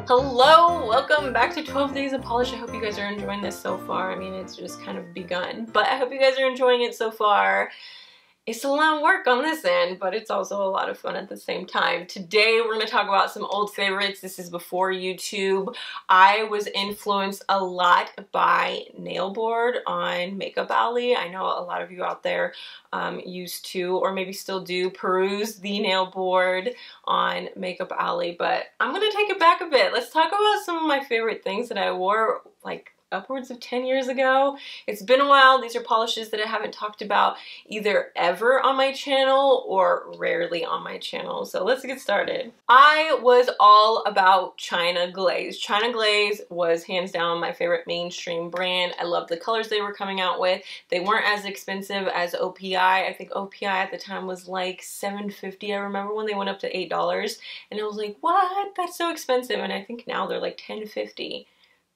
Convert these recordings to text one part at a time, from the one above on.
Hello, welcome back to 12 Days of Polish. I hope you guys are enjoying this so far. I mean, it's just kind of begun, but I hope you guys are enjoying it so far. It's a lot of work on this end, but it's also a lot of fun at the same time. Today, we're going to talk about some old favorites. This is before YouTube. I was influenced a lot by Nailboard on Makeup Alley. I know a lot of you out there used to, or maybe still do, peruse the Nailboard on Makeup Alley, but I'm going to take it back a bit. Let's talk about some of my favorite things that I wore, like, upwards of 10 years ago. It's been a while. These are polishes that I haven't talked about either ever on my channel or rarely on my channel. So let's get started. I was all about China Glaze. China Glaze was hands down my favorite mainstream brand. I loved the colors they were coming out with. They weren't as expensive as OPI. I think OPI at the time was like $7.50. I remember when they went up to $8 and I was like, what? That's so expensive. And I think now they're like $10.50.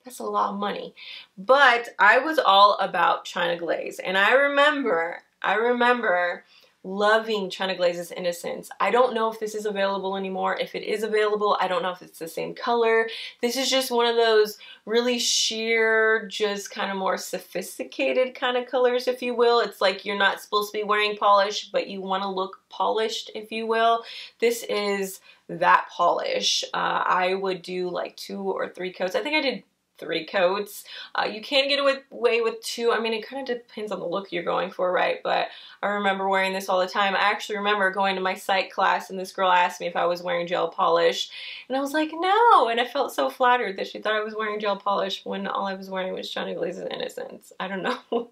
That's a lot of money. But I was all about China Glaze. And I remember loving China Glaze's Innocence. I don't know if this is available anymore. If it is available, I don't know if it's the same color. This is just one of those really sheer, just kind of more sophisticated kind of colors, if you will. It's like you're not supposed to be wearing polish, but you want to look polished, if you will. This is that polish. I would do like 2 or 3 coats. I think I did 3 coats. You can get away with 2. I mean, it kind of depends on the look you're going for, right? But I remember wearing this all the time. I actually remember going to my psych class and this girl asked me if I was wearing gel polish. And I was like, no. And I felt so flattered that she thought I was wearing gel polish when all I was wearing was China Glaze's Innocence. I don't know.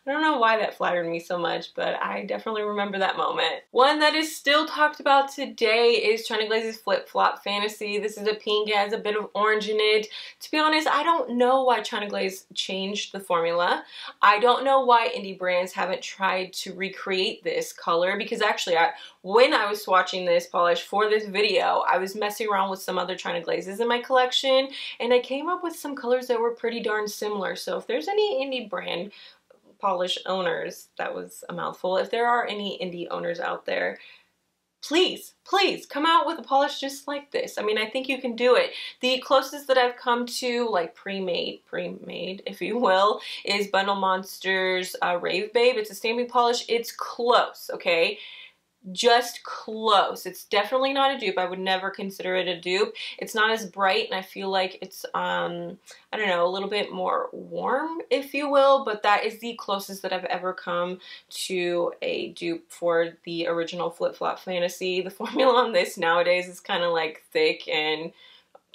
I don't know why that flattered me so much, but I definitely remember that moment. One that is still talked about today is China Glaze's Flip Flop Fantasy. This is a pink, it has a bit of orange in it. To be honest, I don't know why China Glaze changed the formula. I don't know why indie brands haven't tried to recreate this color, because actually when I was swatching this polish for this video, I was messing around with some other China Glazes in my collection, and I came up with some colors that were pretty darn similar. So if there's any indie brand polish owners, that was a mouthful, if there are any indie owners out there, please come out with a polish just like this. I mean, I think you can do it. The closest that I've come to, like pre-made, if you will, is Bundle Monster's Rave Babe. It's a stamping polish. It's close, okay? Just close. It's definitely not a dupe. I would never consider it a dupe. It's not as bright, and I feel like it's I don't know, a little bit more warm, if you will, but that is the closest that I've ever come to a dupe for the original Flip Flop Fantasy. The formula on this nowadays is kind of like thick and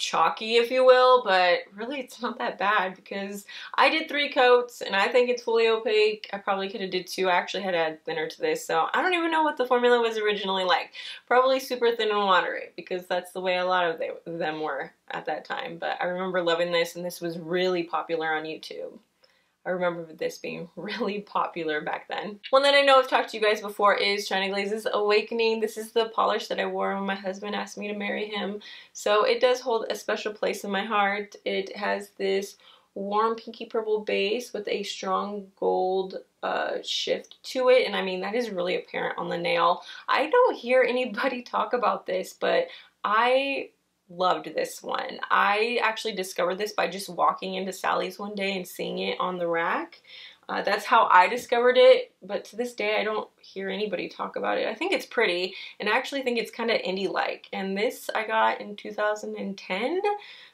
chalky, if you will, but really it's not that bad because I did 3 coats and I think it's fully opaque. I probably could have did 2. I actually had to add thinner to this, so I don't even know what the formula was originally like. Probably super thin and watery, because that's the way a lot of them were at that time. But I remember loving this, and this was really popular on YouTube. I remember this being really popular back then. One that I know I've talked to you guys before is China Glaze's Awakening. This is the polish that I wore when my husband asked me to marry him. So it does hold a special place in my heart. It has this warm pinky purple base with a strong gold shift to it. And I mean, that is really apparent on the nail. I don't hear anybody talk about this, but I loved this one. I actually discovered this by just walking into Sally's one day and seeing it on the rack. That's how I discovered it, but to this day I don't hear anybody talk about it. I think it's pretty, and I actually think it's kind of indie-like, and this I got in 2010,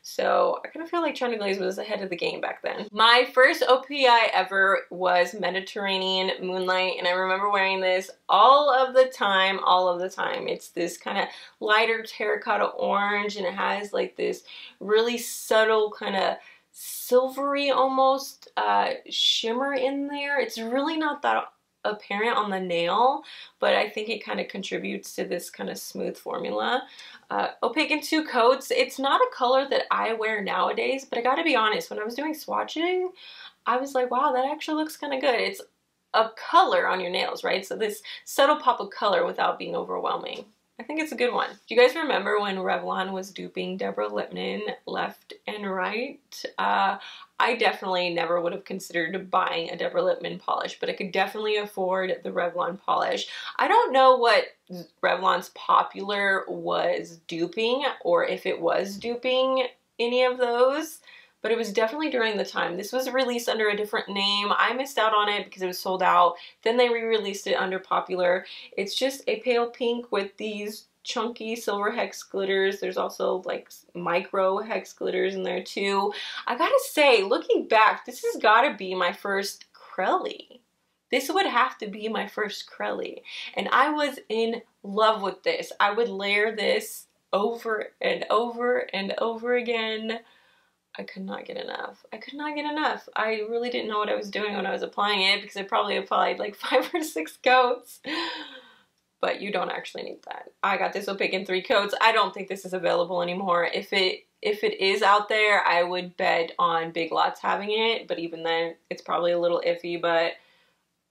so I kind of feel like China Glaze was ahead of the game back then. My first OPI ever was Mediterranean Moonlight, and I remember wearing this all of the time. It's this kind of lighter terracotta orange, and it has like this really subtle kind of silvery almost shimmer in there. It's really not that apparent on the nail, but I think it kind of contributes to this kind of smooth formula. Opaque in 2 coats. It's not a color that I wear nowadays, but I gotta be honest, when I was doing swatching, I was like, wow, that actually looks kind of good. It's a color on your nails, right? So this subtle pop of color without being overwhelming. I think it's a good one. Do you guys remember when Revlon was duping Deborah Lipman left and right? I definitely never would have considered buying a Deborah Lipman polish, but I could definitely afford the Revlon polish. I don't know what Revlon's Popular was duping, or if it was duping any of those, but it was definitely during the time. This was released under a different name. I missed out on it because it was sold out. Then they re-released it under Popular. It's just a pale pink with these chunky silver hex glitters. There's also like micro hex glitters in there too. I gotta say, looking back, this has gotta be my first Crelly. This would have to be my first Crelly. And I was in love with this. I would layer this over and over and over again. I could not get enough. I could not get enough. I really didn't know what I was doing when I was applying it because I probably applied like 5 or 6 coats. But you don't actually need that. I got this opaque in 3 coats. I don't think this is available anymore. If it is out there, I would bet on Big Lots having it. But even then, it's probably a little iffy. But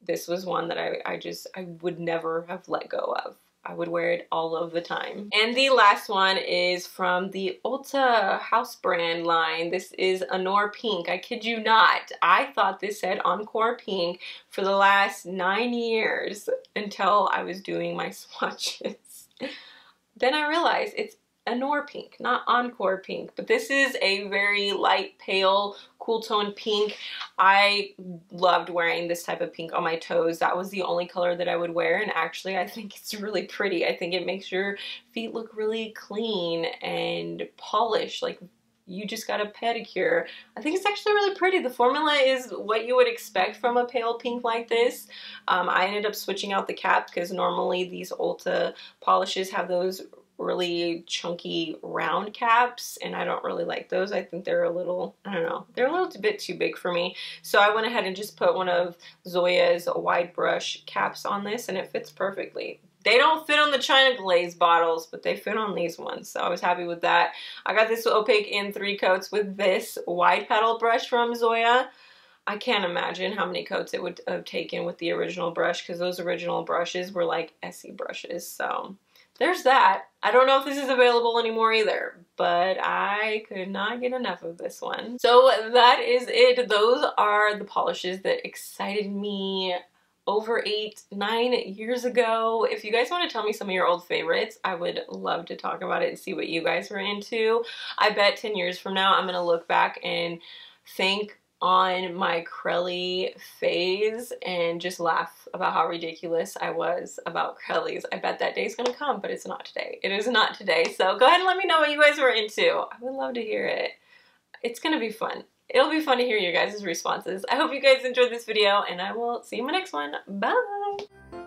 this was one that I would never have let go of. I would wear it all of the time. And the last one is from the Ulta house brand line. This is Encore Pink. I kid you not. I thought this said Encore Pink for the last 9 years until I was doing my swatches. Then I realized it's Encore Pink, not Encore Pink. But this is a very light, pale, cool tone pink. I loved wearing this type of pink on my toes. That was the only color that I would wear, and actually I think it's really pretty. I think it makes your feet look really clean and polished, like you just got a pedicure. I think it's actually really pretty. The formula is what you would expect from a pale pink like this. I ended up switching out the cap because normally these Ulta polishes have those really chunky round caps, and I don't really like those. I think they're a little, I don't know, they're a little bit too big for me. So I went ahead and just put one of Zoya's wide brush caps on this, and it fits perfectly. They don't fit on the China Glaze bottles, but they fit on these ones, so I was happy with that. I got this opaque in 3 coats with this wide paddle brush from Zoya. I can't imagine how many coats it would have taken with the original brush, because those original brushes were like Essie brushes, so there's that. I don't know if this is available anymore either, but I could not get enough of this one. So that is it. Those are the polishes that excited me over 8-9 years ago. If you guys want to tell me some of your old favorites, I would love to talk about it and see what you guys were into. I bet 10 years from now I'm going to look back and think on my Crelly phase and just laugh about how ridiculous I was about Crellys. I bet that day's gonna come, but it's not today. It is not today. So go ahead and let me know what you guys were into. I would love to hear it. It's gonna be fun. It'll be fun to hear your guys' responses. I hope you guys enjoyed this video, and I will see you in my next one. Bye!